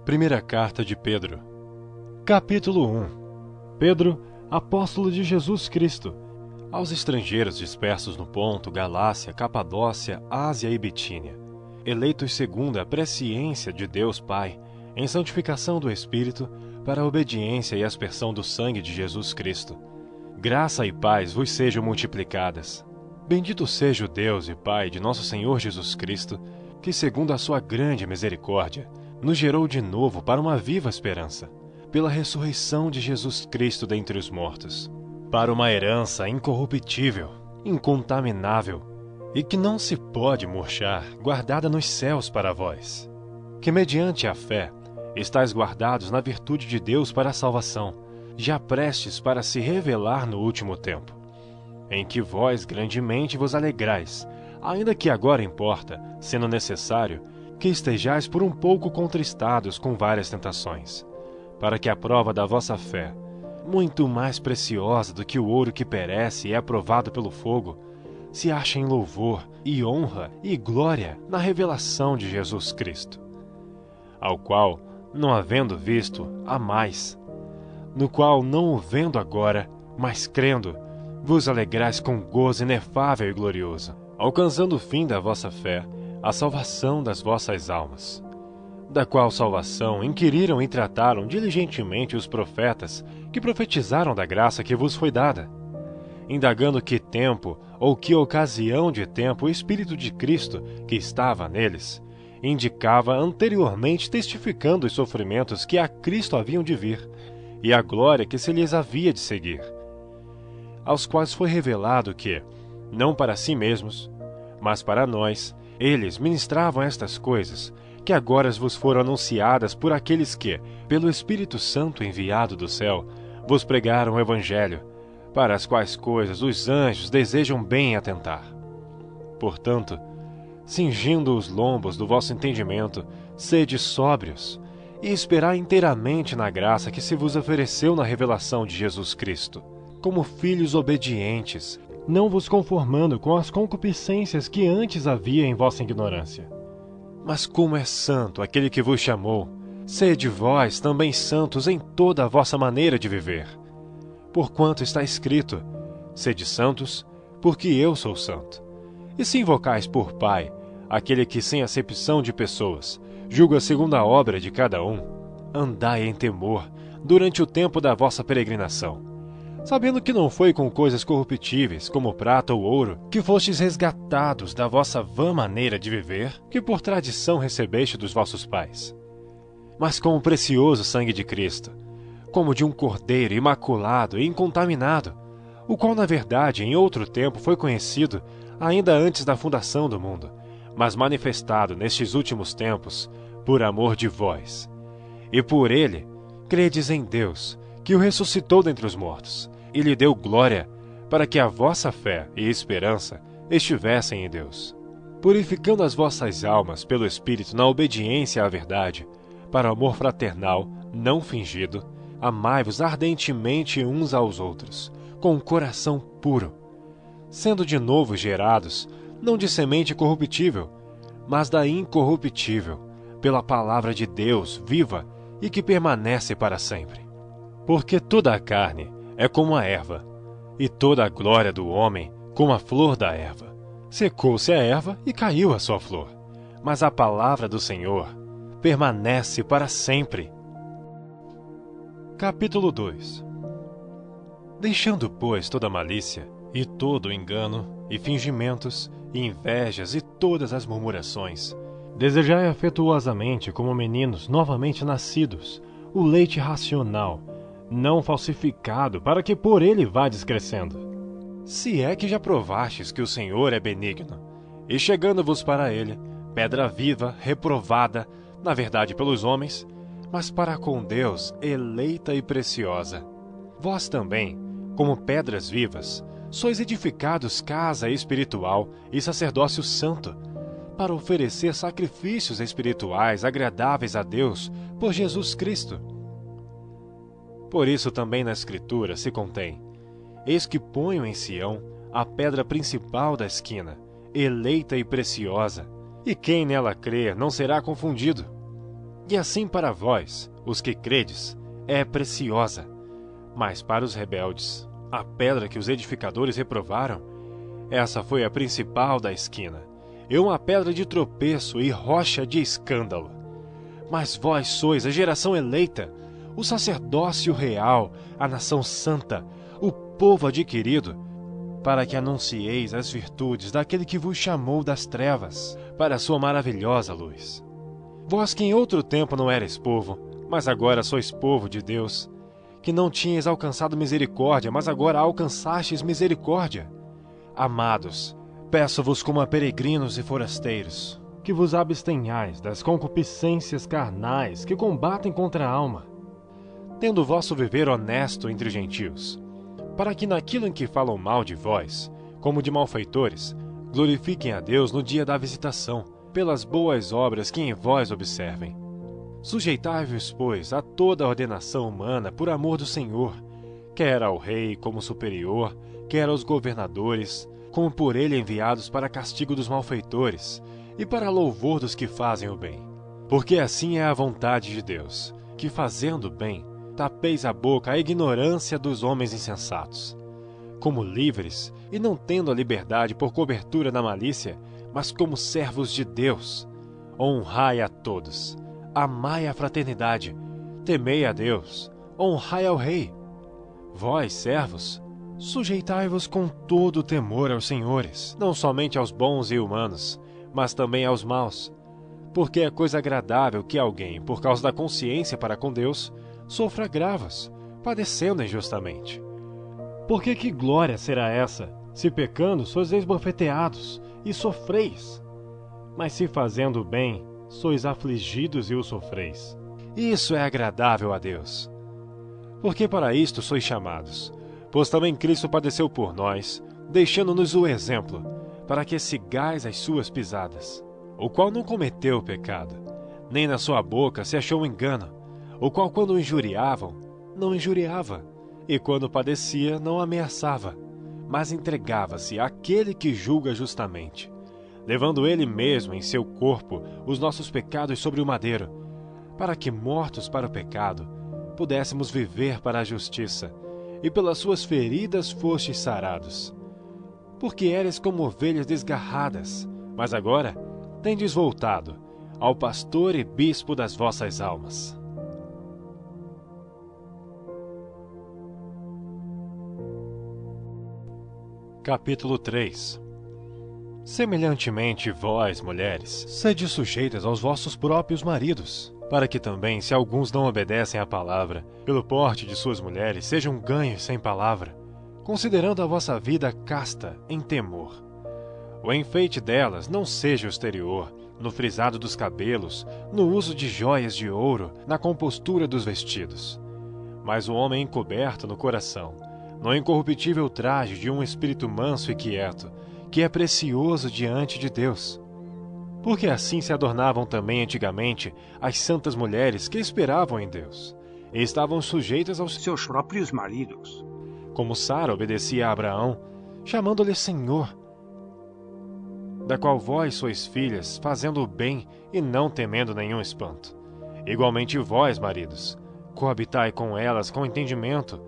Primeira carta de Pedro. Capítulo 1. Pedro, apóstolo de Jesus Cristo, aos estrangeiros dispersos no Ponto, Galácia, Capadócia, Ásia e Bitínia, eleitos segundo a presciência de Deus Pai, em santificação do Espírito, para a obediência e aspersão do sangue de Jesus Cristo. Graça e paz vos sejam multiplicadas. Bendito seja o Deus e Pai de nosso Senhor Jesus Cristo, que, segundo a sua grande misericórdia, nos gerou de novo para uma viva esperança, pela ressurreição de Jesus Cristo dentre os mortos, para uma herança incorruptível, incontaminável, e que não se pode murchar, guardada nos céus para vós, que mediante a fé estáis guardados na virtude de Deus para a salvação, já prestes para se revelar no último tempo, em que vós grandemente vos alegrais, ainda que agora importa, sendo necessário, que estejais por um pouco contristados com várias tentações, para que a prova da vossa fé, muito mais preciosa do que o ouro que perece e é provado pelo fogo, se ache em louvor e honra e glória na revelação de Jesus Cristo, ao qual, não havendo visto, amais, no qual, não o vendo agora, mas crendo, vos alegrais com gozo inefável e glorioso, alcançando o fim da vossa fé, a salvação das vossas almas, da qual salvação inquiriram e trataram diligentemente os profetas que profetizaram da graça que vos foi dada, indagando que tempo ou que ocasião de tempo o Espírito de Cristo, que estava neles, indicava anteriormente, testificando os sofrimentos que a Cristo haviam de vir, e a glória que se lhes havia de seguir, aos quais foi revelado que, não para si mesmos, mas para nós, eles ministravam estas coisas, que agora vos foram anunciadas por aqueles que, pelo Espírito Santo enviado do céu, vos pregaram o Evangelho, para as quais coisas os anjos desejam bem atentar. Portanto, cingindo os lombos do vosso entendimento, sede sóbrios, e esperai inteiramente na graça que se vos ofereceu na revelação de Jesus Cristo, como filhos obedientes, não vos conformando com as concupiscências que antes havia em vossa ignorância. Mas como é santo aquele que vos chamou, sede vós também santos em toda a vossa maneira de viver. Porquanto está escrito, sede santos, porque eu sou santo. E se invocais por Pai, aquele que sem acepção de pessoas, julga segundo a obra de cada um, andai em temor durante o tempo da vossa peregrinação, sabendo que não foi com coisas corruptíveis, como prata ou ouro, que fostes resgatados da vossa vã maneira de viver, que por tradição recebeste dos vossos pais, mas com o precioso sangue de Cristo, como de um cordeiro imaculado e incontaminado, o qual na verdade em outro tempo foi conhecido, ainda antes da fundação do mundo, mas manifestado nestes últimos tempos, por amor de vós. E por ele, credes em Deus, que o ressuscitou dentre os mortos, e lhe deu glória, para que a vossa fé e esperança estivessem em Deus, purificando as vossas almas pelo Espírito na obediência à verdade, para o amor fraternal, não fingido, amai-vos ardentemente uns aos outros, com um coração puro, sendo de novo gerados, não de semente corruptível, mas da incorruptível, pela palavra de Deus viva e que permanece para sempre. Porque toda a carne é como a erva, e toda a glória do homem como a flor da erva. Secou-se a erva e caiu a sua flor, mas a palavra do Senhor permanece para sempre. Capítulo 2. Deixando, pois, toda malícia, e todo engano, e fingimentos, e invejas, e todas as murmurações, desejai afetuosamente, como meninos novamente nascidos, o leite racional, não falsificado, para que por ele vades crescendo. Se é que já provastes que o Senhor é benigno, e chegando-vos para ele, pedra viva, reprovada, na verdade pelos homens, mas para com Deus eleita e preciosa. Vós também, como pedras vivas, sois edificados casa espiritual e sacerdócio santo, para oferecer sacrifícios espirituais agradáveis a Deus por Jesus Cristo. Por isso também na Escritura se contém: eis que ponho em Sião a pedra principal da esquina, eleita e preciosa, e quem nela crer não será confundido. E assim para vós, os que credes, é preciosa. Mas para os rebeldes, a pedra que os edificadores reprovaram, essa foi a principal da esquina, e uma pedra de tropeço e rocha de escândalo. Mas vós sois a geração eleita, o sacerdócio real, a nação santa, o povo adquirido, para que anuncieis as virtudes daquele que vos chamou das trevas para a sua maravilhosa luz. Vós que em outro tempo não erais povo, mas agora sois povo de Deus, que não tinhais alcançado misericórdia, mas agora alcançastes misericórdia. Amados, peço-vos como a peregrinos e forasteiros, que vos abstenhais das concupiscências carnais que combatem contra a alma, tendo o vosso viver honesto entre gentios, para que naquilo em que falam mal de vós, como de malfeitores, glorifiquem a Deus no dia da visitação, pelas boas obras que em vós observem. Sujeitai-vos, pois, a toda a ordenação humana por amor do Senhor, quer ao rei como superior, quer aos governadores, como por ele enviados para castigo dos malfeitores e para louvor dos que fazem o bem. Porque assim é a vontade de Deus, que fazendo o bem, tapeis a boca à ignorância dos homens insensatos. Como livres, e não tendo a liberdade por cobertura da malícia, mas como servos de Deus, honrai a todos, amai a fraternidade, temei a Deus, honrai ao Rei. Vós, servos, sujeitai-vos com todo o temor aos senhores, não somente aos bons e humanos, mas também aos maus, porque é coisa agradável que alguém, por causa da consciência para com Deus, sofra agravos, padecendo injustamente. Porque que glória será essa, se pecando sois esbofeteados e sofreis? Mas se fazendo o bem, sois afligidos e o sofreis. Isso é agradável a Deus. Porque para isto sois chamados, pois também Cristo padeceu por nós, deixando-nos o exemplo, para que sigais as suas pisadas, o qual não cometeu pecado, nem na sua boca se achou engano, o qual quando o injuriavam, não injuriava, e quando padecia, não ameaçava, mas entregava-se àquele que julga justamente, levando ele mesmo em seu corpo os nossos pecados sobre o madeiro, para que, mortos para o pecado, pudéssemos viver para a justiça, e pelas suas feridas fostes sarados. Porque eres como ovelhas desgarradas, mas agora tendes voltado ao pastor e bispo das vossas almas. Capítulo 3. Semelhantemente, vós, mulheres, sede sujeitas aos vossos próprios maridos, para que também, se alguns não obedecem à palavra, pelo porte de suas mulheres, sejam ganhos sem palavra, considerando a vossa vida casta em temor. O enfeite delas não seja o exterior, no frisado dos cabelos, no uso de joias de ouro, na compostura dos vestidos, mas o homem encoberto no coração, no incorruptível traje de um espírito manso e quieto, que é precioso diante de Deus. Porque assim se adornavam também antigamente as santas mulheres que esperavam em Deus, e estavam sujeitas aos seus próprios maridos. Como Sara obedecia a Abraão, chamando-lhe Senhor, da qual vós sois filhas, fazendo o bem e não temendo nenhum espanto. Igualmente vós, maridos, coabitai com elas com entendimento,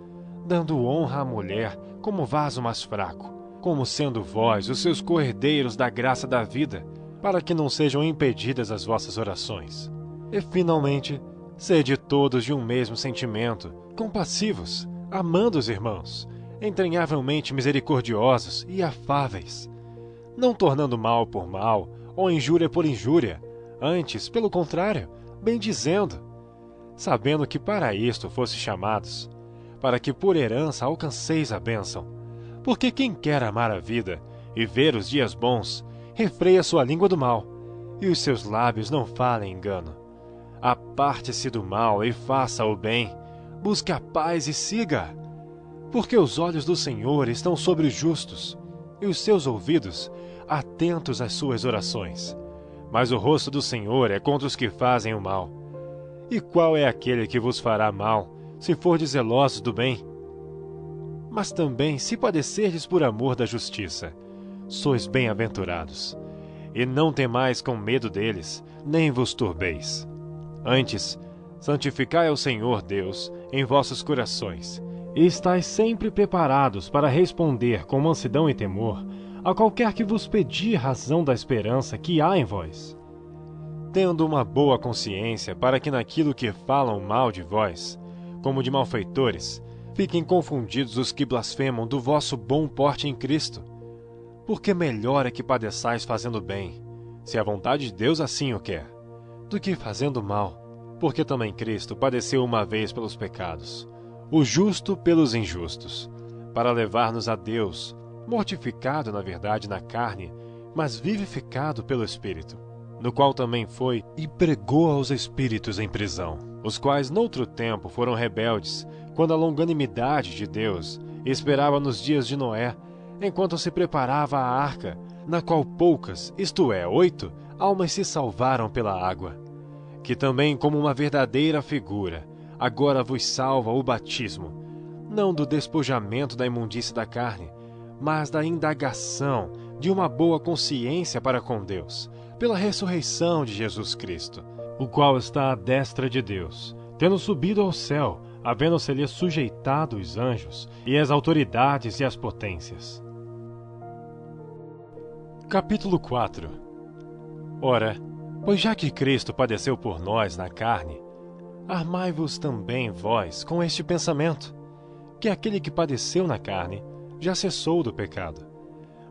dando honra à mulher como vaso mais fraco, como sendo vós os seus co-herdeiros da graça da vida, para que não sejam impedidas as vossas orações. E, finalmente, sede todos de um mesmo sentimento, compassivos, amando os irmãos, entranhavelmente misericordiosos e afáveis, não tornando mal por mal, ou injúria por injúria, antes, pelo contrário, bendizendo, sabendo que para isto fosse chamados, para que por herança alcanceis a bênção. Porque quem quer amar a vida e ver os dias bons, refreia sua língua do mal, e os seus lábios não falem engano. Aparte-se do mal e faça o bem, busque a paz e siga. Porque os olhos do Senhor estão sobre os justos, e os seus ouvidos atentos às suas orações. Mas o rosto do Senhor é contra os que fazem o mal. E qual é aquele que vos fará mal, se fordes zelosos do bem? Mas também, se padecerdes por amor da justiça, sois bem-aventurados. E não temais com medo deles, nem vos turbeis. Antes, santificai ao Senhor Deus em vossos corações, e estais sempre preparados para responder com mansidão e temor a qualquer que vos pedir razão da esperança que há em vós. Tendo uma boa consciência para que naquilo que falam mal de vós, como de malfeitores, fiquem confundidos os que blasfemam do vosso bom porte em Cristo. Porque melhor é que padeçais fazendo bem, se a vontade de Deus assim o quer, do que fazendo mal, porque também Cristo padeceu uma vez pelos pecados, o justo pelos injustos, para levar-nos a Deus, mortificado na verdade na carne, mas vivificado pelo Espírito, no qual também foi e pregou aos espíritos em prisão, os quais noutro tempo foram rebeldes, quando a longanimidade de Deus esperava nos dias de Noé, enquanto se preparava a arca, na qual poucas, isto é, 8, almas se salvaram pela água, que também como uma verdadeira figura, agora vos salva o batismo, não do despojamento da imundície da carne, mas da indagação de uma boa consciência para com Deus, pela ressurreição de Jesus Cristo, o qual está à destra de Deus, tendo subido ao céu, havendo-se-lhe sujeitado os anjos, e as autoridades e as potências. Capítulo 4. Ora, pois já que Cristo padeceu por nós na carne, armai-vos também vós com este pensamento, que aquele que padeceu na carne já cessou do pecado,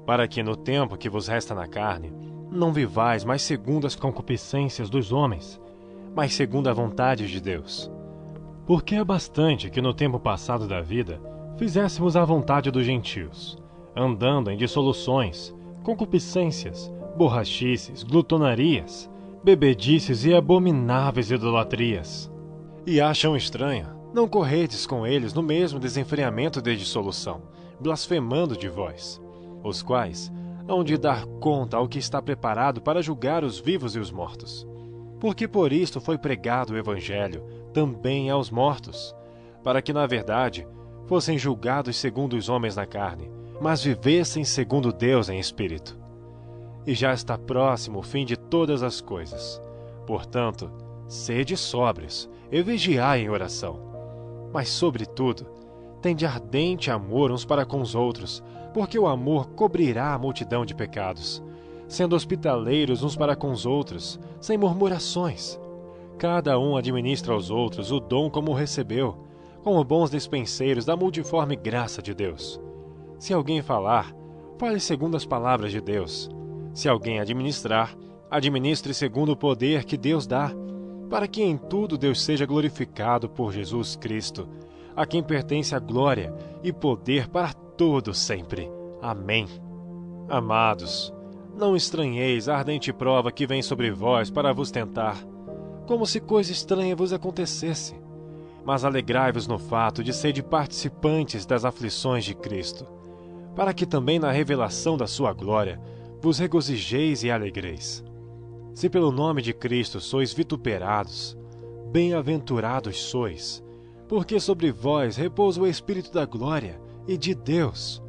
para que no tempo que vos resta na carne, não vivais mais segundo as concupiscências dos homens, mas segundo a vontade de Deus. Porque é bastante que no tempo passado da vida fizéssemos a vontade dos gentios, andando em dissoluções, concupiscências, borrachices, glutonarias, bebedices e abomináveis idolatrias. E acham estranho não corredes com eles no mesmo desenfreamento de dissolução, blasfemando de vós, os quais hão de dar conta ao que está preparado para julgar os vivos e os mortos. Porque por isto foi pregado o Evangelho também aos mortos, para que, na verdade, fossem julgados segundo os homens na carne, mas vivessem segundo Deus em espírito. E já está próximo o fim de todas as coisas. Portanto, sede sóbrios e vigiai em oração. Mas, sobretudo, tende ardente amor uns para com os outros, porque o amor cobrirá a multidão de pecados, sendo hospitaleiros uns para com os outros, sem murmurações. Cada um administra aos outros o dom como o recebeu, como bons despenseiros da multiforme graça de Deus. Se alguém falar, fale segundo as palavras de Deus. Se alguém administrar, administre segundo o poder que Deus dá, para que em tudo Deus seja glorificado por Jesus Cristo, a quem pertence a glória e poder para todo sempre. Amém. Amados, não estranheis a ardente prova que vem sobre vós para vos tentar, como se coisa estranha vos acontecesse. Mas alegrai-vos no fato de serdes participantes das aflições de Cristo, para que também na revelação da sua glória vos regozijeis e alegreis. Se pelo nome de Cristo sois vituperados, bem-aventurados sois, porque sobre vós repousa o Espírito da glória e de Deus.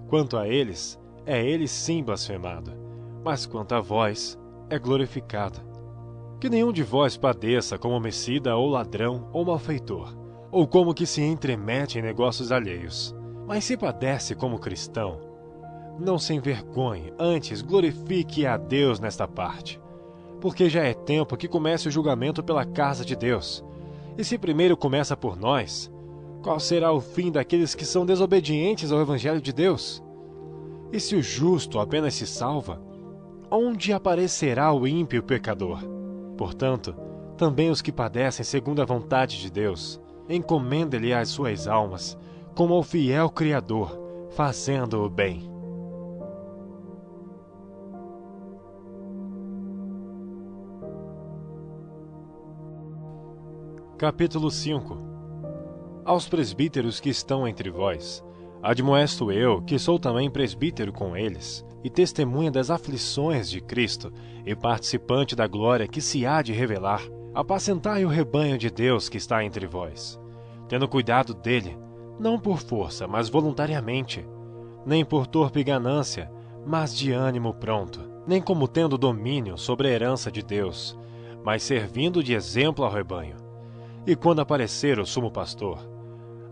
Quanto a eles, é ele sim blasfemado, mas quanto a vós, é glorificado. Que nenhum de vós padeça como homicida ou ladrão ou malfeitor, ou como que se entremete em negócios alheios. Mas se padece como cristão, não se envergonhe, antes glorifique a Deus nesta parte. Porque já é tempo que comece o julgamento pela casa de Deus. E se primeiro começa por nós, qual será o fim daqueles que são desobedientes ao Evangelho de Deus? E se o justo apenas se salva, onde aparecerá o ímpio pecador? Portanto, também os que padecem segundo a vontade de Deus, encomendem-lhe as suas almas, como ao fiel Criador, fazendo o bem. Capítulo 5. Aos presbíteros que estão entre vós, admoesto eu, que sou também presbítero com eles, e testemunha das aflições de Cristo, e participante da glória que se há de revelar, apacentai o rebanho de Deus que está entre vós, tendo cuidado dele, não por força, mas voluntariamente, nem por torpe ganância, mas de ânimo pronto, nem como tendo domínio sobre a herança de Deus, mas servindo de exemplo ao rebanho. E quando aparecer o sumo pastor,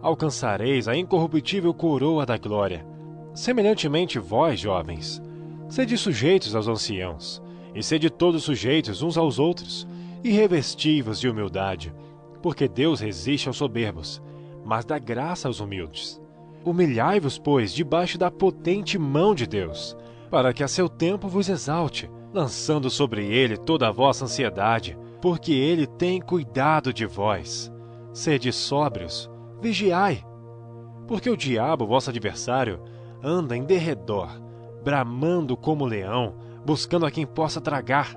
alcançareis a incorruptível coroa da glória. Semelhantemente vós, jovens, sede sujeitos aos anciãos, e sede todos sujeitos uns aos outros, e revesti-vos de humildade, porque Deus resiste aos soberbos, mas dá graça aos humildes. Humilhai-vos, pois, debaixo da potente mão de Deus, para que a seu tempo vos exalte, lançando sobre ele toda a vossa ansiedade, porque ele tem cuidado de vós. Sede sóbrios, vigiai, porque o diabo, vosso adversário, anda em derredor, bramando como leão, buscando a quem possa tragar,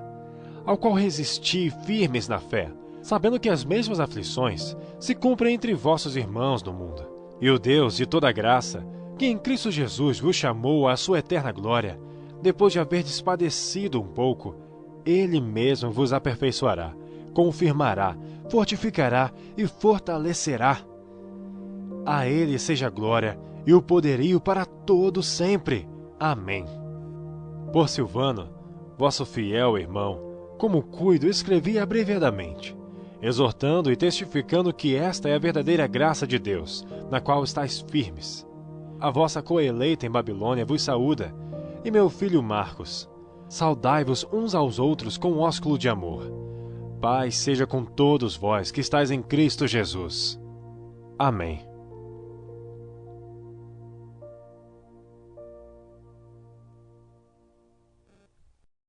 ao qual resisti firmes na fé, sabendo que as mesmas aflições se cumprem entre vossos irmãos no mundo. E o Deus de toda graça, que em Cristo Jesus vos chamou à sua eterna glória, depois de haverdes padecido um pouco, Ele mesmo vos aperfeiçoará, confirmará, fortificará e fortalecerá. A Ele seja a glória e o poderio para todo sempre. Amém. Por Silvano, vosso fiel irmão, como cuido, escrevi abreviadamente, exortando e testificando que esta é a verdadeira graça de Deus, na qual estáis firmes. A vossa coeleita em Babilônia vos saúda, e meu filho Marcos. Saudai-vos uns aos outros com ósculo de amor. Paz seja com todos vós que estáis em Cristo Jesus. Amém.